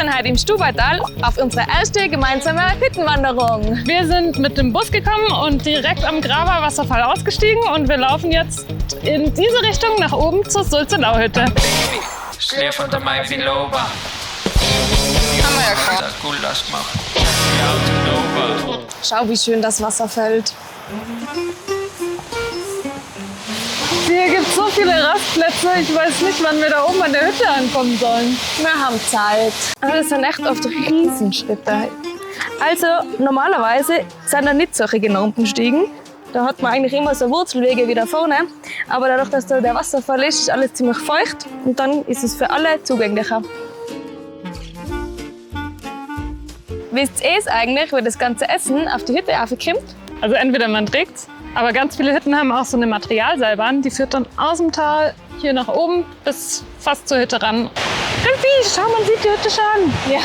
sind heute im Stubaital auf unserer ersten gemeinsamen Hüttenwanderung. Wir sind mit dem Bus gekommen und direkt am Graber Wasserfall ausgestiegen und wir laufen jetzt in diese Richtung nach oben zur Sulzenau-Hütte. Schläf unter meinem Biloba. Haben wir ja gerade. Das Gulasch gemacht. Schau, wie schön das Wasser fällt. Hier gibt es so viele Rastplätze, ich weiß nicht, wann wir da oben an der Hütte ankommen sollen. Wir haben Zeit. Aber das sind echt oft Riesenschritte. Also normalerweise sind da nicht solche genormten Stiegen. Da hat man eigentlich immer so Wurzelwege wie da vorne. Aber dadurch, dass da der Wasserfall ist, ist alles ziemlich feucht. Und dann ist es für alle zugänglicher. Wisst ihr es eigentlich, wo das ganze Essen auf die Hütte aufkommt? Also entweder man trägt's, aber ganz viele Hütten haben auch so eine Materialseilbahn, die führt dann aus dem Tal hier nach oben bis fast zur Hütte ran. Raffi, schau, man sieht die Hütte schon. Ja,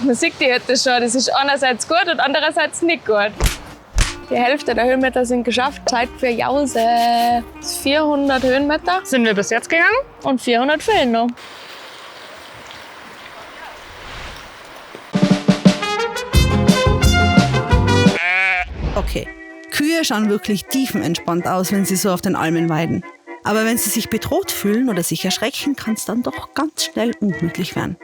man sieht die Hütte schon. Das ist einerseits gut und andererseits nicht gut. Die Hälfte der Höhenmeter sind geschafft. Zeit für Jause. 400 Höhenmeter. Sind wir bis jetzt gegangen? Und 400 fehlen noch. Okay, Kühe schauen wirklich tiefenentspannt aus, wenn sie so auf den Almen weiden. Aber wenn sie sich bedroht fühlen oder sich erschrecken, kann es dann doch ganz schnell ungemütlich werden.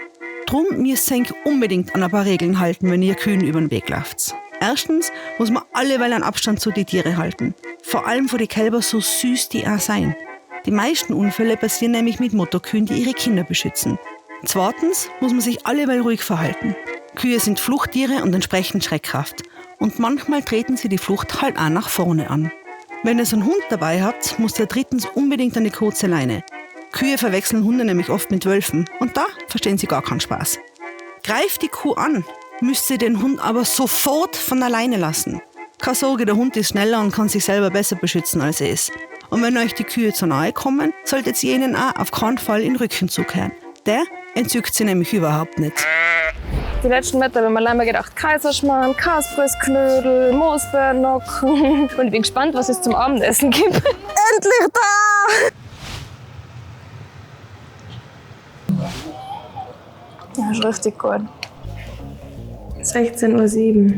Drum müsst ihr euch unbedingt an ein paar Regeln halten, wenn ihr Kühen über den Weg lauft. Erstens muss man alleweil einen Abstand zu den Tieren halten. Vor allem vor den Kälber, so süß die auch sein. Die meisten Unfälle passieren nämlich mit Mutterkühen, die ihre Kinder beschützen. Zweitens muss man sich alleweil ruhig verhalten. Kühe sind Fluchttiere und entsprechend schreckhaft. Und manchmal treten sie die Flucht halt auch nach vorne an. Wenn ihr so einen Hund dabei habt, muss ihr drittens unbedingt an die kurze Leine. Kühe verwechseln Hunde nämlich oft mit Wölfen und da verstehen sie gar keinen Spaß. Greift die Kuh an, müsst ihr den Hund aber sofort von der Leine lassen. Keine Sorge, der Hund ist schneller und kann sich selber besser beschützen als er ist. Und wenn euch die Kühe zu nahe kommen, solltet ihr ihnen auch auf keinen Fall in den Rücken zukehren. Der entzückt sie nämlich überhaupt nicht. Die letzten Meter haben wir leider gedacht, Kaiserschmarrn, Kaspressknödel, Moosbeernock. Und ich bin gespannt, was es zum Abendessen gibt. Endlich da! Ja, ist richtig gut. 16:07 Uhr.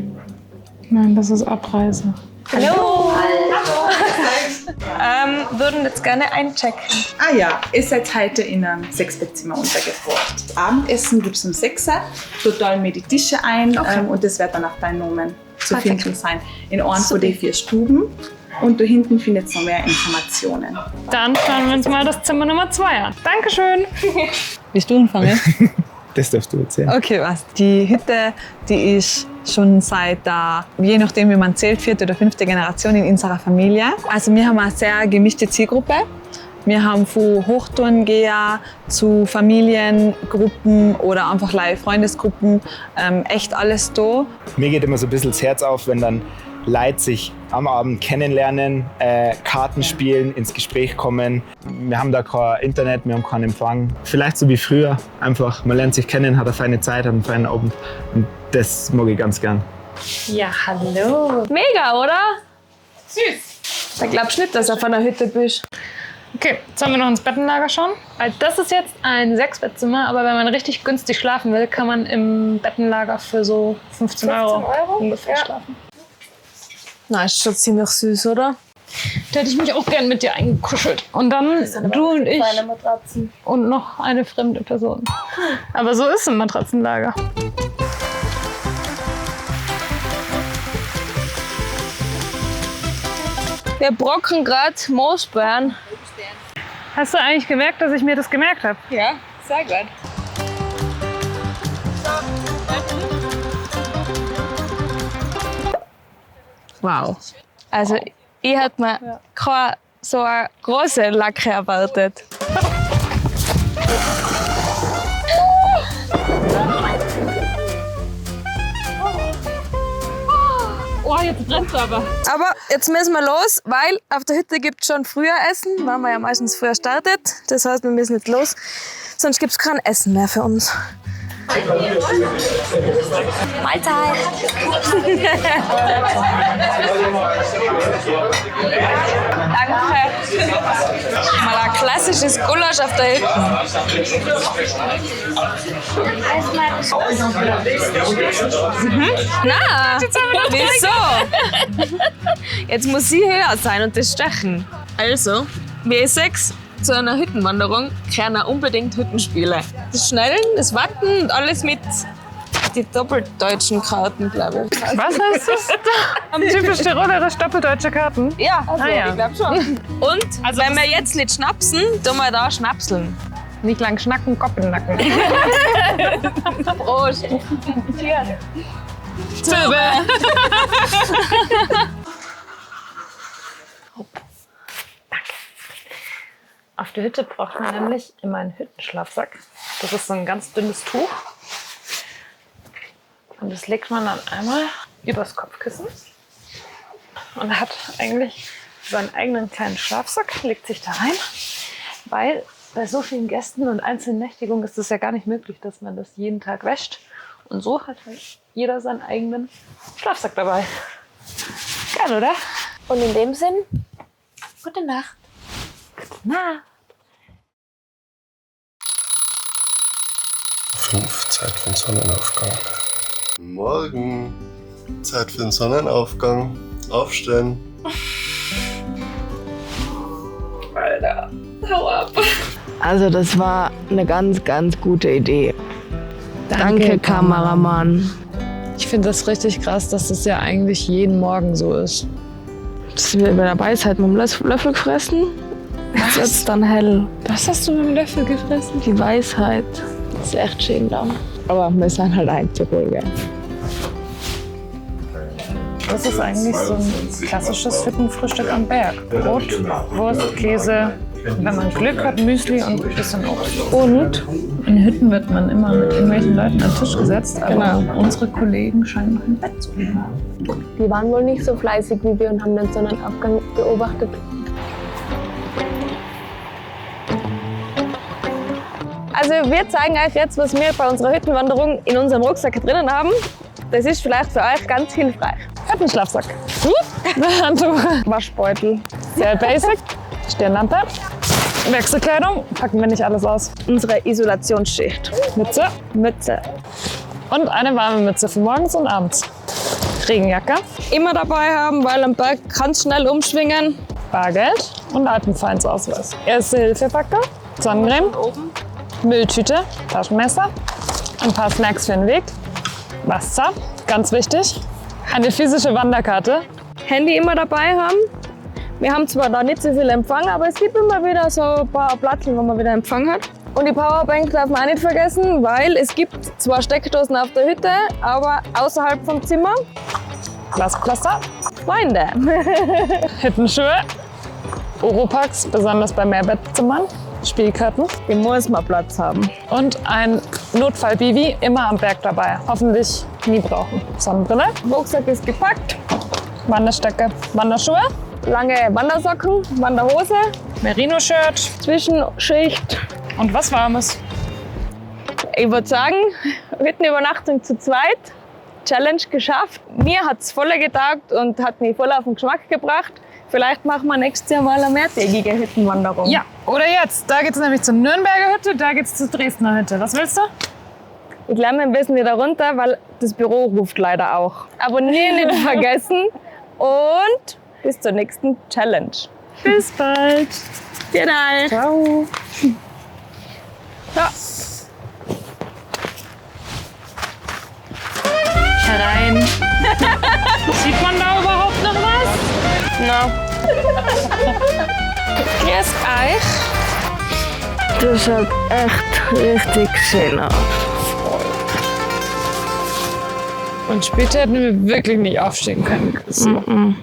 Nein, das ist Abreise. Hallo! Würden jetzt gerne einchecken. Ah ja, ihr seid heute in einem 6-Bettzimmer untergebracht. Abendessen gibt es um 6 Uhr. Dort teilen wir die Tische ein und das wird dann auch bei Nomen zu finden sein. In einem von den 4 Stuben. Und da hinten findet ihr noch mehr Informationen. Dann schauen wir uns mal das Zimmer Nummer 2 an. Dankeschön. Willst du anfangen? Das darfst du erzählen. Okay, was? Die Hütte, die ist schon seit der, je nachdem wie man zählt, 4. oder 5. Generation in unserer Familie. Also wir haben eine sehr gemischte Zielgruppe. Wir haben von Hochtourengeher zu Familiengruppen oder einfach Freundesgruppen echt alles da. Mir geht immer so ein bisschen das Herz auf, wenn dann Leute sich am Abend kennenlernen, Karten spielen, ins Gespräch kommen. Wir haben da kein Internet, wir haben keinen Empfang. Vielleicht so wie früher, einfach man lernt sich kennen, hat eine feine Zeit, hat einen feinen Abend und das mag ich ganz gern. Ja, hallo. Mega, oder? Süß. Da glaubst du nicht, dass du auf einer Hütte bist. Okay, jetzt haben wir noch ins Bettenlager schauen. Also das ist jetzt ein 6-Bettzimmer, aber wenn man richtig günstig schlafen will, kann man im Bettenlager für so 15 Euro ungefähr schlafen. Na, ist schon ziemlich süß, oder? Da hätte ich mich auch gern mit dir eingekuschelt. Und dann du und ich Matratzen. und noch eine fremde Person. Aber so ist ein Matratzenlager. Wir brocken gerade Moosbeeren. Hast du eigentlich gemerkt, dass ich mir das gemerkt habe? Ja, sehr gut. Wow. Also, ich hätte mir keine so eine große Lacke erwartet. Oh, jetzt brennt's aber. Aber jetzt müssen wir los, weil auf der Hütte gibt es schon früher Essen, weil man ja meistens früher startet. Das heißt, wir müssen jetzt los, sonst gibt es kein Essen mehr für uns. Mahlzeit! Mal ein klassisches Gulasch auf der Hütte. Na, wieso? Jetzt muss sie höher sein und das stechen. Also, wir 6 zu einer Hüttenwanderung gehören auch unbedingt Hüttenspiele. Das Schnellen, das Warten und alles mit die doppeldeutschen Karten, glaube ich. Was heißt das? Typisch tirolerisch doppeldeutsche Karten. Ja, also, ja. ich glaube schon. Und also wenn wir jetzt nicht schnapsen, tun wir da schnapseln. Nicht lang schnacken, Kopf in den Nacken. Prost. Zöbe. Auf der Hütte braucht man nämlich immer einen Hüttenschlafsack. Das ist so ein ganz dünnes Tuch. Und das legt man dann einmal übers Kopfkissen. Und hat eigentlich seinen eigenen kleinen Schlafsack, legt sich da rein. Weil bei so vielen Gästen und Einzelnächtigungen ist es ja gar nicht möglich, dass man das jeden Tag wäscht. Und so hat halt jeder seinen eigenen Schlafsack dabei. Geil, oder? Und in dem Sinn, gute Nacht. Na. 5, Zeit für den Sonnenaufgang. Morgen, Zeit für den Sonnenaufgang. Aufstehen. Alter, hau ab. Also das war eine ganz, ganz gute Idee. Danke, Kameramann. Ich finde das richtig krass, dass das ja eigentlich jeden Morgen so ist. Das wird bei der Weisheit mit dem Löffel gefressen. Jetzt wird's dann hell. Was hast du mit dem Löffel gefressen? Die Weisheit. Das ist echt schön da. Aber wir sind halt ein Tirol, gell? Das ist eigentlich so ein klassisches Hüttenfrühstück am Berg. Brot, Wurst, Käse, wenn man Glück hat, Müsli und ein bisschen Obst. Und in Hütten wird man immer mit irgendwelchen Leuten an den Tisch gesetzt, aber unsere Kollegen scheinen noch im Bett zu liegen. Die waren wohl nicht so fleißig wie wir und haben den Sonnenaufgang beobachtet. Also wir zeigen euch jetzt, was wir bei unserer Hüttenwanderung in unserem Rucksack drinnen haben. Das ist vielleicht für euch ganz hilfreich. Hüttenschlafsack. Handtuch. Waschbeutel. Sehr basic. Stirnlampe. Wechselkleidung. Packen wir nicht alles aus. Unsere Isolationsschicht. Mütze. Und eine warme Mütze für morgens und abends. Regenjacke. Immer dabei haben, weil am Berg kann es schnell umschwingen. Bargeld und Alpenvereinsausweis. Erste-Hilfe-Packer. Sonnencreme. Mülltüte. Taschenmesser. Ein paar Snacks für den Weg. Wasser. Ganz wichtig. Eine physische Wanderkarte. Handy immer dabei haben. Wir haben zwar da nicht so viel Empfang, aber es gibt immer wieder so ein paar Plätze, wo man wieder Empfang hat. Und die Powerbank darf man auch nicht vergessen, weil es gibt zwar Steckdosen auf der Hütte, aber außerhalb vom Zimmer Glaspflaster. Freunde. Hittenschuhe. Oropax, besonders bei Mehrbettzimmern. Spielkarten. Die muss man Platz haben. Und ein Notfall-Bivi immer am Berg dabei. Hoffentlich nie brauchen. Sonnenbrille. Rucksack ist gepackt. Wanderstöcke. Wanderschuhe. Lange Wandersocken, Wanderhose. Merino-Shirt. Zwischenschicht. Und was Warmes. Ich würde sagen, Hüttenübernachtung zu zweit. Challenge geschafft. Mir hat es voll getaugt und hat mich voll auf den Geschmack gebracht. Vielleicht machen wir nächstes Jahr mal eine mehrtägige Hüttenwanderung. Ja, oder jetzt. Da geht's nämlich zur Nürnberger Hütte, da geht's zur Dresdner Hütte. Was willst du? Ich glaube, wir müssen wieder runter, weil das Büro ruft leider auch. Abonnieren nicht vergessen und bis zur nächsten Challenge. Bis bald. Vielen Ciao. Ja. Herein. Sieht man da überhaupt noch was? Na. Grüß euch. Das schaut echt richtig schön aus. Und später hätten wir wirklich nicht aufstehen können.